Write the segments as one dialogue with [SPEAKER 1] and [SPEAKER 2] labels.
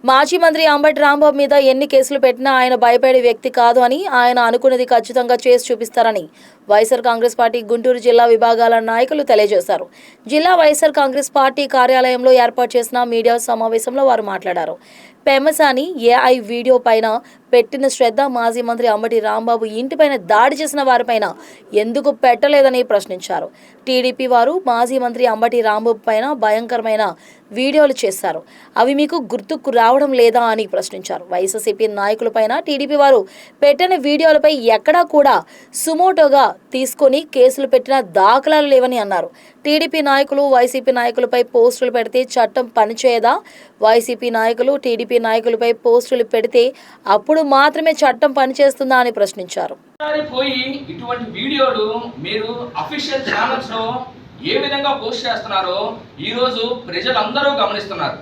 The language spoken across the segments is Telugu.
[SPEAKER 1] మాజీ మంత్రి అంబటి రాంబాబు మీద ఎన్ని కేసులు పెట్టినా ఆయన భయపడే వ్యక్తి కాదు అని, ఆయన అనుకున్నది ఖచ్చితంగా చేసి చూపిస్తారని వైఎస్ఆర్ కాంగ్రెస్ పార్టీ గుంటూరు జిల్లా విభాగాల నాయకులు తెలియజేశారు. జిల్లా వైఎస్ఆర్ కాంగ్రెస్ పార్టీ కార్యాలయంలో ఏర్పాటు చేసిన మీడియా సమావేశంలో వారు మాట్లాడారు. పెమసాని ఏఐ వీడియో పైన పెట్టిన శ్రద్ధ మాజీ మంత్రి అంబటి రాంబాబు ఇంటిపైన దాడి చేసిన వారిపైన ఎందుకు పెట్టలేదని ప్రశ్నించారు. టీడీపీ వారు మాజీ మంత్రి అంబటి రాంబాబు పైన భయంకరమైన వీడియోలు చేశారు. అవి మీకు గుర్తుకు రావడం లేదా అని ప్రశ్నించారు. వైఎస్ఆర్సీపీ నాయకులపైన టీడీపీ వారు పెట్టిన వీడియోలపై ఎక్కడా కూడా సుమోటోగా తీసుకొని కేసులు పెట్టిన దాఖలాలు లేవని అన్నారు. టీడీపీ నాయకులు వైసీపీ నాయకులపై పోస్టులు పెడితే చట్టం పనిచేయదా? వైసీపీ నాయకులు టీడీపీ నాయకులపై పోస్టులు పెడితే అప్పుడు మాత్రమే చట్టం పనిచేస్తుందా అని ప్రశ్నించారు.
[SPEAKER 2] ఇటువంటి వీడియోలు మీరు అఫీషియల్ ఛానల్స్ లో ఏ విధంగా పోస్ట్ చేస్తున్నారో ఈ రోజు ప్రజలందరూ గమనిస్తున్నారు.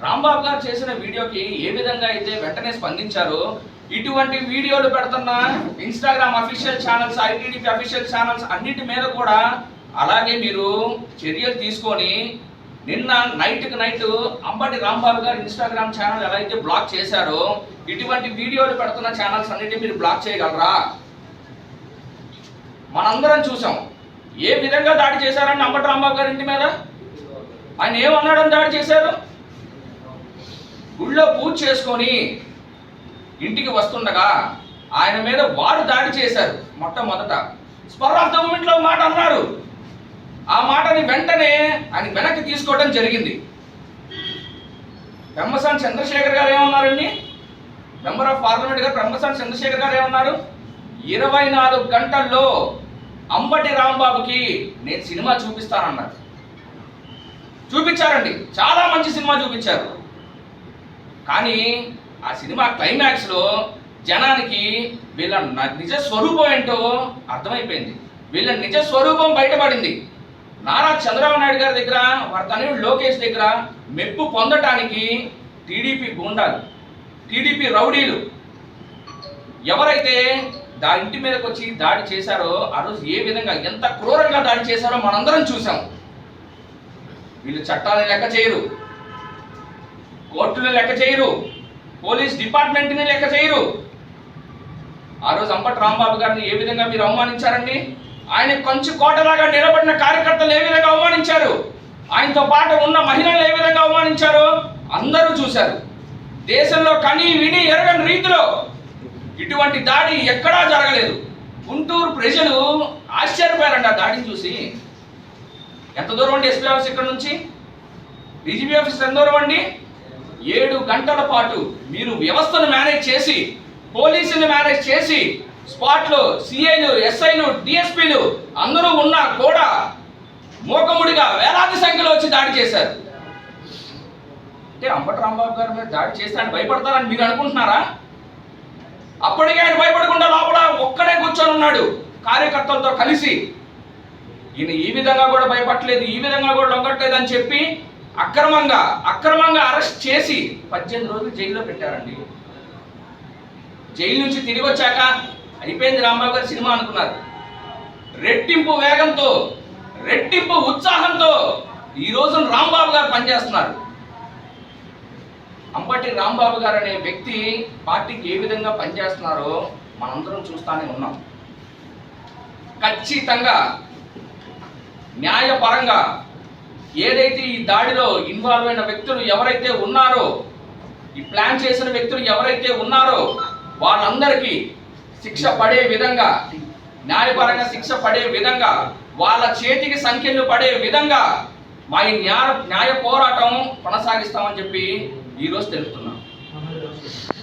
[SPEAKER 2] రాంబాబు గారు చేసిన వీడియోకి ఏ విధంగా అయితే వెంటనే స్పందించారో, ఇటువంటి వీడియోలు పెడుతున్న Instagram official channels, ITDP official channels అన్నిటి మీద కూడా అలాగే మీరు చర్యలు తీసుకొని నిన్న నైట్కి నైట్ అంబటి రాంబాబు గారు ఇన్స్టాగ్రామ్ ఛానల్ ఎలా అయితే బ్లాక్ చేశారో, ఇటువంటి వీడియోలు పెడుతున్న ఛానల్స్ అన్నిటి మీరు బ్లాక్ చేయగలరా? మనందరం చూసాం ఏ విధంగా దాడి చేశారని అంబటి రాంబాబు గారి ఇంటి మీద. ఆయన ఏమన్నాడని దాడి చేశారు? గుళ్ళో పూజ చేసుకొని ఇంటికి వస్తుండగా ఆయన మీద వారు దాడి చేశారు. మొట్టమొదట స్పర్ ఆఫ్ ద మూమెంట్ లో మాట అన్నారు. ఆ మాటని వెంటనే ఆయన వెనక్కి తీసుకోవడం జరిగింది. పెమ్మసాని చంద్రశేఖర్ గారు ఏమన్నారండి? మెంబర్ ఆఫ్ పార్లమెంట్ గారు పెమ్మసాని చంద్రశేఖర్ గారు ఏమన్నారు? 24 గంటల్లో అంబటి రాంబాబుకి నేను సినిమా చూపిస్తానన్నారు. చూపించారండి, చాలా మంచి సినిమా చూపించారు. కానీ ఆ సినిమా క్లైమాక్స్ లో జనానికి వీళ్ళ నిజ స్వరూపం ఏంటో అర్థమైపోయింది. వీళ్ళ నిజ స్వరూపం బయటపడింది. నారా చంద్రబాబు నాయుడు గారి దగ్గర, వారి తనయుడు లోకేష్ దగ్గర మెప్పు పొందటానికి టీడీపీ గూండాలు, టీడీపీ రౌడీలు ఎవరైతే ఇంటి మీదకి వచ్చి దాడి చేశారో, ఆ రోజు ఏ విధంగా ఎంత క్రూరంగా దాడి చేశారో మనందరం చూసాం. వీళ్ళు చట్టాలను లెక్క చేయరు, కోర్టులను లెక్క చేయరు, పోలీస్ డిపార్ట్మెంట్ని లెక్క చేయరు. ఆ రోజు అంబటి రాంబాబు గారిని ఏ విధంగా మీరు అవమానించారండి? ఆయన కొంచెం కోటలాగా నిలబడిన కార్యకర్తలు ఏ విధంగా అవమానించారు? ఆయనతో పాటు ఉన్న మహిళలు ఏ విధంగా అవమానించారో అందరూ చూశారు. దేశంలో కని విని ఎరగని రీతిలో ఇటువంటి దాడి ఎక్కడా జరగలేదు. గుంటూరు ప్రజలు ఆశ్చర్యపోయారండి ఆ దాడిని చూసి. ఎంత దూరం అండి ఎస్పీ ఆఫీస్ ఇక్కడ నుంచి? డీజీపీ ఆఫీస్ ఎంత దూరం అండి? 7 గంటల పాటు మీరు వ్యవస్థను మేనేజ్ చేసి, పోలీసుని మేనేజ్ చేసి, స్పాట్లో సిఐలు, ఎస్ఐలు, డిఎస్పీలు అందరూ ఉన్నా కూడా మూకముడిగా వేలాది సంఖ్యలో వచ్చి దాడి చేశారు. అంటే అంబటి రాంబాబు గారి మీద దాడి చేస్తే ఆయన భయపడతారని మీరు అనుకుంటున్నారా? అప్పటికే ఆయన భయపడకుండా లోపల ఒక్కడే కూర్చొని ఉన్నాడు కార్యకర్తలతో కలిసి. ఈయన ఈ విధంగా కూడా భయపడలేదు, ఈ విధంగా కూడా లొంగట్లేదు అని చెప్పి అక్రమంగా అరెస్ట్ చేసి 18 రోజులు జైల్లో పెట్టారండి. జైలు నుంచి తిరిగి వచ్చాక అయిపోయింది రాంబాబు గారి సినిమా అనుకున్నారు. రెట్టింపు వేగంతో, రెట్టింపు ఉత్సాహంతో ఈ రోజు రాంబాబు గారు పనిచేస్తున్నారు. అంబటి రాంబాబు గారు అనే వ్యక్తి పార్టీకి ఏ విధంగా పనిచేస్తున్నారో మనందరం చూస్తానే ఉన్నాం. ఖచ్చితంగా న్యాయపరంగా ఏదైతే ఈ దాడిలో ఇన్వాల్వ్ అయిన వ్యక్తులు ఎవరైతే ఉన్నారో, ఈ ప్లాన్ చేసిన వ్యక్తులు ఎవరైతే ఉన్నారో వాళ్ళందరికీ శిక్ష పడే విధంగా, న్యాయపరంగా శిక్ష పడే విధంగా, వాళ్ళ చేతికి సంఖ్యలు పడే విధంగా మా ఈ న్యాయ పోరాటం కొనసాగిస్తామని చెప్పి ఈరోజు తెలుపుతున్నాం.